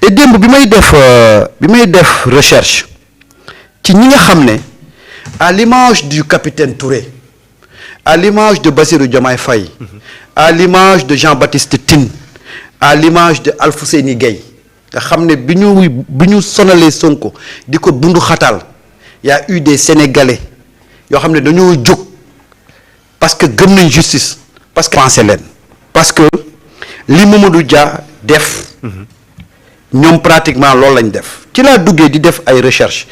et démb bi may def recherche ci ñi nga xam ne à l'image du capitaine Touré, à l'image de Bassirou Diomaye Faye, à l'image de Jean-Baptiste Tine, à l'image de Alfousseyni Gaye nga xam ne bi ñu sonalee Sonko di ko bundu xatal y a eu des Sénégalais yoo xam ne dañoo jóg parce que gëm nañ justice, parce que pensé leen, parce que li Mamadou Dia def ñoom pratiquement loolu lañ def. ci laa duggee di def ay recherche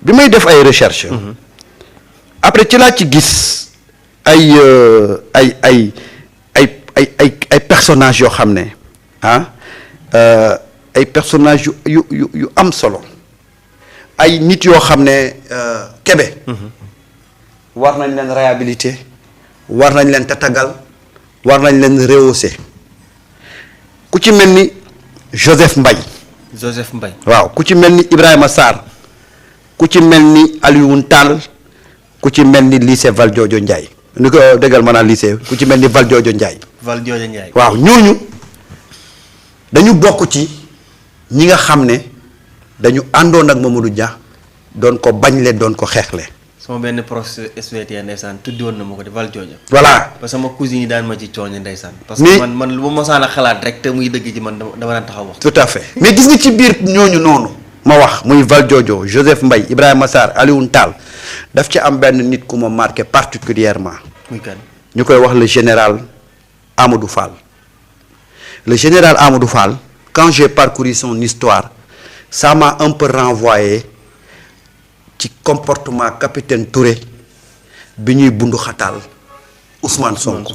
bi may def ay recherche après ci laa ci gis ay personnages yoo xam ne ay personnages yu am solo, ay nit yoo xam ne Kébé war nañ leen réhabiliter, war nañ leen tatagal, war nañ leen rehausser. ku ci mel ni Joseph Mbaye waaw, ku ci mel ni Ibrahima Sarr, ku ci mel ni Alioune Tall, ku ci mel ni lycée Valdiodio Ndiaye ni ko déggal ma naan lycée, ku ci mel ni Valdiodio Ndiaye waaw, ñooñu dañu bokk ci ñi nga xam ne dañu àndoon ak Mamadou Dia doon ko bañle, doon ko xeexle. sama benn prof SVT ndeysaan tuddoon na ma ko di Valdiodio. voilà parce que sama cousine yi daan ma ci cooñe ndeysaan. parce que man lu ma mosaan a xalaat rek te muy dëgg ci man dama daan taxaw wax. tout à fait mais gis nga ci biir ñooñu noonu ma wax muy Valdiodio, Joseph Mbaye, Ibrahima Sarr, Alioune Tall, daf ci am benn nit ku ma marqué particulièrement. muy kan ñu koy wax le général Amadou Fall. Le général Amadou Fall, quand j'ai parcouru son histoire, ça m'a un peu renvoyé ci comportement capitaine Touré bi ñuy bundu xataal Ousmane Sonko.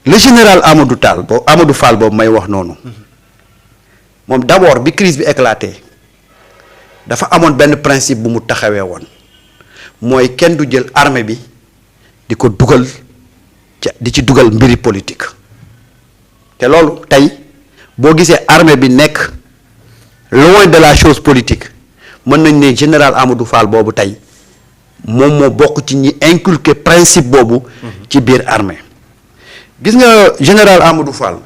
Le général Amadou Fall boobu may wax noonu moom d'abord bi crise bi éclaté dafa amoon benn principe bu mu taxawee woon mooy kenn du jël armée bi di ko dugal di ci dugal mbiri politique. te loolu tey boo gisee armée bi nekk loin de la chose politique mën nañ ne général Amadou Fall boobu tey moom moo bokk ci ñi inculquer principe boobu ci biir armée. gis nga général Amadou Fall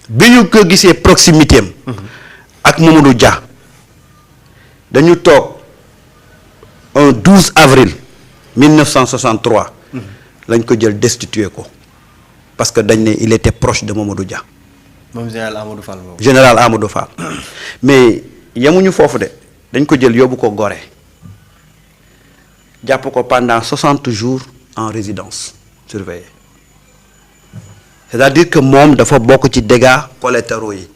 bi ñu ko gisee proximité am ak Mamadou Dia dañu toog un 12 avril 1963 lañ ko jël destitué ko parce que dañ ne il était proche de Mamadou Dia. moom général Amadou Fall boobu. général Amadou Fall mais yemuñu foofu de dañ ko jël yóbbu ko Gorée jàpp ko pendant 60 jours en résidence surveillée. c'est-à-dire que moom dafa bokk ci dégâts collatéraux yi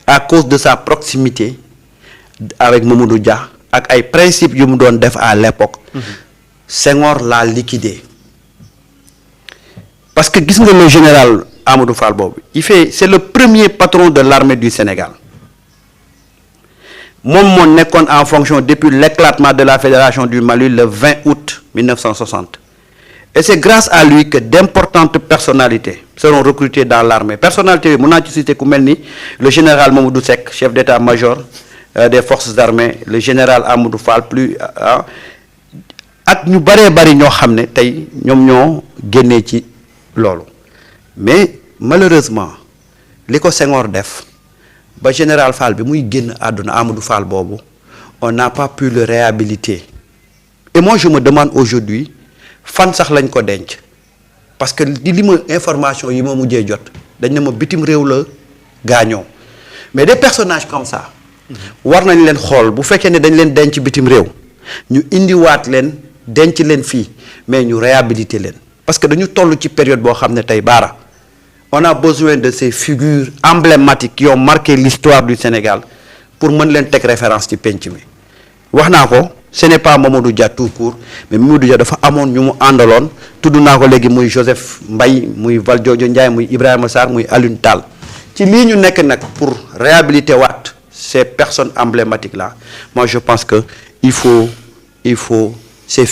à cause de sa proximité avec Mamadou Dia ak ay principes yu mu doon def à l'époque. Senghor l'a liquidé parce que gis nga le général Amadou Fall boobu c'est le premier patron de l'armée du Sénégal moom moo nekkoon en fonction depuis l'éclatement de la fédération du Mali le 20 août 1960. Et c'est grâce à lui que d'importantes personnalités seront recrutées dans l'armée. Personnalité bi mën naa ci citer ku mel ni le général Mamadou Seck, chef d'état-major des forces armées, le général Amadou Fall ak ñu bari ñoo xam ne tey ñoom ñoo génnee ci loolu. Mais malheureusement li ko Senghor def ba général Fall bi muy génn àdduna Amadou Fall boobu on n'a pas pu le réhabiliter. Et moi je me demande aujourd'hui fan sax lañ ko denc parce que li ma information yi ma mujjee jot dañ ne ma bitim réew la gaañoo mais des personnages comme ça war nañ leen xool bu fekkee ne dañ leen denc bitim réew ñu indiwaat leen denc leen fii mais ñu réhabiliter leen parce que dañu toll ci période boo xam ne tey baara on a besoin de ces figures emblématiques qui ont marqué l'histoire du Sénégal pour mën leen teg référence ci penc mi wax naa ko. Ce n'est pas Mamadou Dia tout court mais Mamadou Dia dafa amoon ñu mu àndaloon tudd naa ko léegi muy Joseph Mbaye muy Valdiodio Ndiaye muy Ibrahima Sarr muy Alioune Tall ci lii ñu nekk nag pour réhabiliter waat ces personnes emblématiques là moi je pense que il faut ces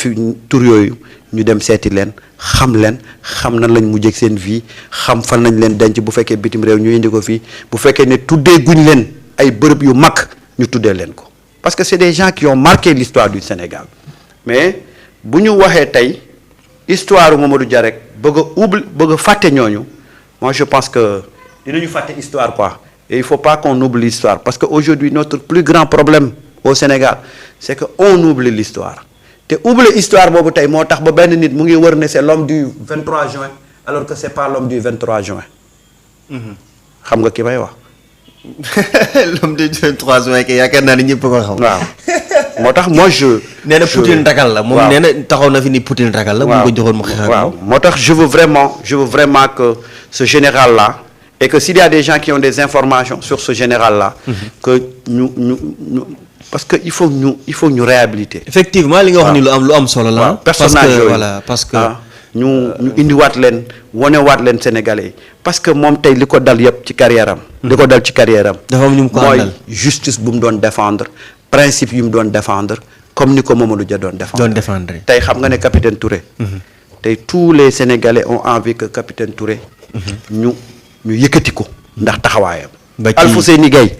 tur yooyu ñu dem seeti leen xam nan lañ mujjee seen vie xam fan nañ leen denc bu fekkee bitim réew ñu indi ko fii bu fekkee ne tuddee guñ leen ay bërëb yu mag ñu tuddee leen ko. Parce que c'est des gens qui ont marqué l'histoire du Sénégal mais bu ñu waxee tey histoire Mamadou Dia rek bëgg a fàtte ñooñu moi je pense que dinañu fàtte histoire quoi et il faut pas qu'on oublie l'histoire parce que aujourd'hui notre plus grand problème au Sénégal c'est que on oublie l'histoire te oublier histoire boobu tey moo tax ba benn nit mu ngi wër ne c'est l'homme du 23 juin alors que c'est pas l'homme du 23 juin xam nga ki may wax l'homme du 23 juin kay yaakaar naa ni ñëpp ko xam. waaw moo tax moi nee na Poutine ragal la. moom nee na taxaw na fi ni Poutine ragal la. waaw mu ko joxoon mu xeex. waaw moo tax je veux vraiment que ce général là et que s'il y a des gens qui ont des informations sur ce général là. que ñu parce que il faut ñu réhabiliter. effectivement li nga wax ni lu am solo la. personnage yooyu voilà parce que. ñu indiwaat leen wonewaat leen Sénégalais yi parce que moom tey li ko dal yëpp ci carrière am. li ko dal ci carrière am. dafa am ñu mu ko àndal mooy justice bu mu doon défendre principe yu mu doon défendre comme ni ko Mamadou Dia doon défendre. tey xam nga ne capitaine Touré. tey tous les Sénégalais ont envie que capitaine Touré. ñu yëkkati ko ndax taxawaayam. ba ci Alfousseyni Gaye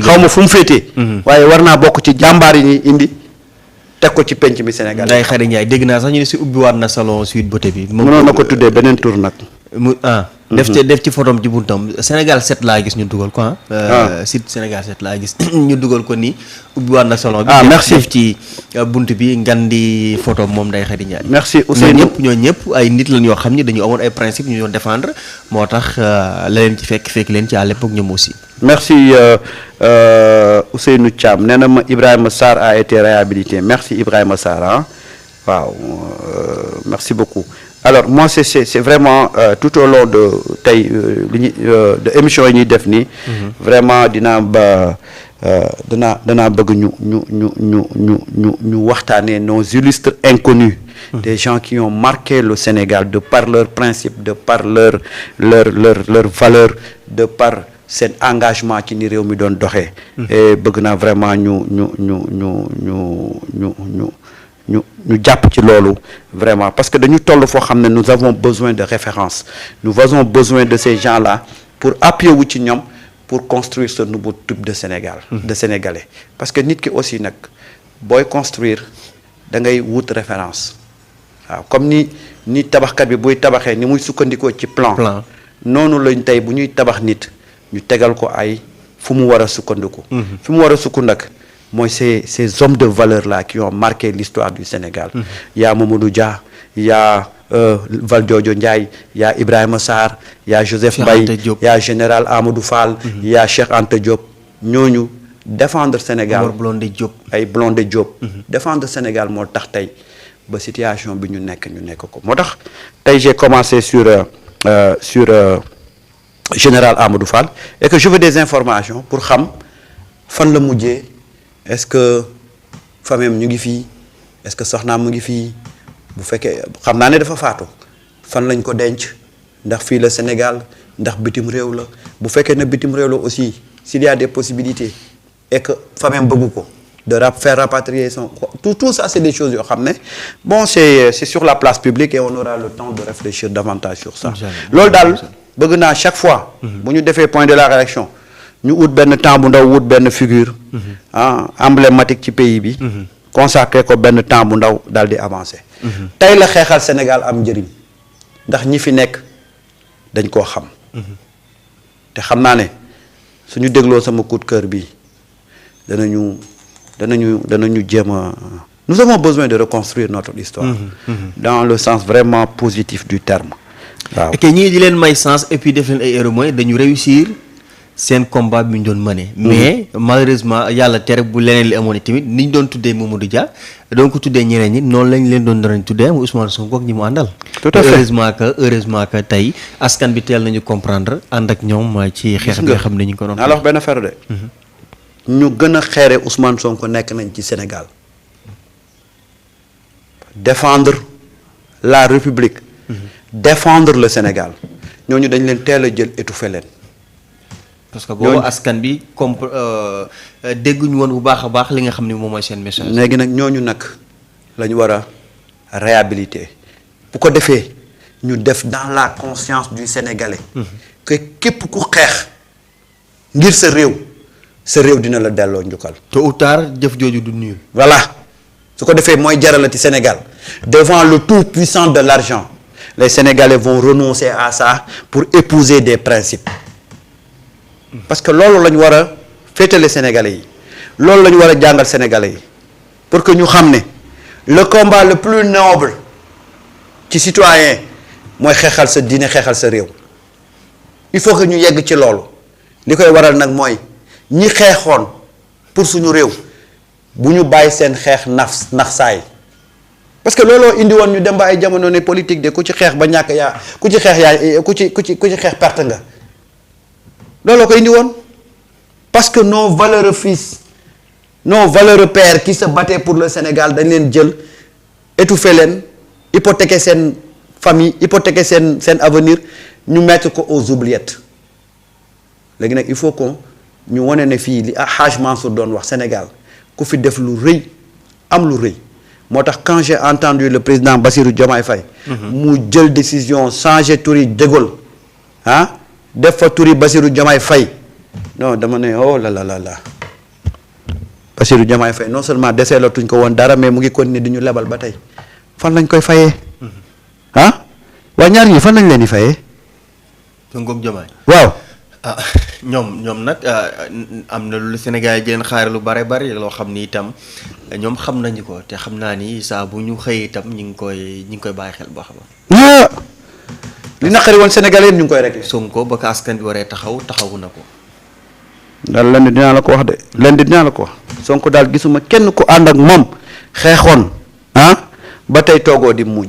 xaw ma fu mu féetee. waaye war naa bokk ci jàmbaar yi ñuy indi. teg ko ci penc mi Sénégal. Ndeye Khady Ndiaye dégg naa sax ñu ne si ubbiwaat na salon Sweet Beauté bi. mënoon na ko tuddee beneen tour nag. def ci photom ci buntam Sénégal 7 laa gis ñu dugal ko site Sénégal 7 laa gis ñu dugal ko ni ubbiwaat na salon bi. merci def ci bunt bi ngan di photo moom Ndeye Khady Ndiaye. merci Ousseynou ñoo ñëpp ay nit lañ yoo xam ni dañu amoon ay principe ñu doon défendre moo tax la leen ci fekk leen ci à l'époque ñoom aussi. merci Ousseynou Thiam nee na ma Ibrahima Sarr a été réhabilité merci Ibrahima Sarr waaw merci beaucoup alors moi c'est vraiment tout au long de tey de émission yi ñuy def nii. vraiment dinaa bëgg ñu waxtaanee nos illustres inconnus. des gens qui ont marqué le Sénégal de par leurs principes de par leur valeur de par seen engagement ci ni réew mi doon doxee. et bëgg naa vraiment ñu jàpp ci loolu vraiment parce que dañu toll foo xam ne nous avons besoin de références nous avons besoin de ces gens-là pour appuyer wu ci ñoom pour construire ce nouveau type de Sénégal. de Sénégalais parce que nit ki aussi nag booy construire da ngay wut référence waaw comme ni tabaxkat bi buy tabaxee ni muy sukkandikoo ci plan. noonu lañ tey bu ñuy tabax nit. ñu tegal ko ay fu mu war a sukkandiku. fi mu war a sukkandiku mooy ces hommes de valeur là qui ont marqué l'histoire du Sénégal. y a Mamadou Dia y a Valdiodio Ndiaye y a Ibrahima Sarr y a Joseph Mbaye y a général Amadou Fall. y a Cheikh Anta Diop ñooñu défendre Sénégal. ay Blondé Diop. défendre Sénégal moo tax tey ba situation bi ñu nekk ko moo tax tey j'ai commencé sur général Amadou Fall et que je veux des informations pour xam fan la mujjee est-ce que famille ñu ngi fii est-ce que soxnaam mu ngi fii bu fekkee xam naa ne dafa faatu fan lañ ko denc ndax fii la Sénégal ndax bitim réew la bu fekkee ne bitim réew la aussi s'il y a des possibilités et que famille bëggu ko de faire rapatrier tout ça c'est des choses yoo xam ne bon c'est sur la place publique et on aura le temps de réfléchir davantage sur ça loolu daal bëgg naa chaque fois bu ñu defee point de la réaction ñu wut benn temps bu ndaw wut benn figure emblématique ci pays bi consacré ko benn temps bu ndaw daal di avancer tey la xeexal Sénégal am njëriñ ndax ñi fi nekk dañ koo xam te xam naa ne suñu dégloo sama coup de cœur bi danañu jéem a nous avons besoin de reconstruire notre histoire dans le sens vraiment positif du terme waaw ok ñii di leen may sens et puis def leen ay erreurs mooy dañu réussir seen combat bi ñu doon mëne mais malheureusement yàlla tere bu leneen li amoon tamit ni ñu doon tuddee Mamadou Dia doon ko tuddee ñeneen ñi noonu lañ leen doon tuddee mu Ousmane Sonko ak ñi mu àndal. tout à fait heureusement que tey askan bi teel nañu comprendre ànd ak ñoom ci xeex bi nga xam ne ñu ngi ko doon. naa la wax benn affaire de. ñu gën a xeere Ousmane Sonko nekk nañ ci Sénégal défendre la République. défendre le Sénégal ñooñu dañ leen teel a jël étouffé leen. parce que boobu askan bi comme dégguñu woon bu baax a baax li nga xam ne moom mooy seen message. léegi nag ñooñu nag la ñu war a réhabiliter bu ko defee ñu def dans la conscience du Sénégalais. que képp ku xeex ngir sa réew dina la delloo njukkal. tôt ou tard jëf jooju du nul. voilà su ko defee mooy jaralati Sénégal devant le tout puissant de l'argent les Sénégalais vont renoncer à ça pour épouser des principes parce que loolu la ñu war a féetale Sénégalais yi loolu la ñu war a jàngal Sénégalais yi pour que ñu xam ne le combat le plus noble ci citoyen mooy xeexal sa diine xeexal sa réew il faut que ñu yegg ci loolu li koy waral nag mooy ñi xeexoon pour suñu réew bu ñu bàyyi seen xeex nax saay parce que looloo indi woon ñu dem ba ay jamono ne politique de ku ci xeex ba ñàkk yaa ku ci xeex yaa ku ci xeex perte nga looloo ko indi woon parce que nos valeureux fils nos valeureux pères qui se battaient pour le Sénégal dañ leen jël étouffer leen hypothéquer seen famille hypothéquer seen avenir ñu mettre ko aux oubliettes léegi nag il faut que ñu wane ne fii li Hadj Mansour doon wax Sénégal ku fi def lu rëy am lu rëy moo tax quand j'ai entendu le président Bassirou Diomaye Faye mu jël décision changer turi De Gaulle def fa turi Bassirou Diomaye Faye non dama ne oh la la la la Bassirou Diomaye Faye non seulement desee la tuñ ko woon dara mais mu ngi continuer di ñu lebal ba tey fan lañ koy fayee waa ñaar ñi fan lañ leen di fayee Sonko ak Diomaye waaw ñoom nag am na lu Sénégal yi jëleen xaare lu bare bari loo xam ni itam ñoom xam nañu ko te xam naa ni saa bu ñu xëyee itam ñu ngi koy bàyyi xel boo xam li naqari woon Sénégalais yëpp ñu ngi koy rek Sonko ba ko askan bi waree taxawu na ko daal leen di dinaa la ko wax de leen di dinaa la ko wax Sonko daal gisuma kenn ku ànd ak moom xeexoon ba tey toogoo di muñ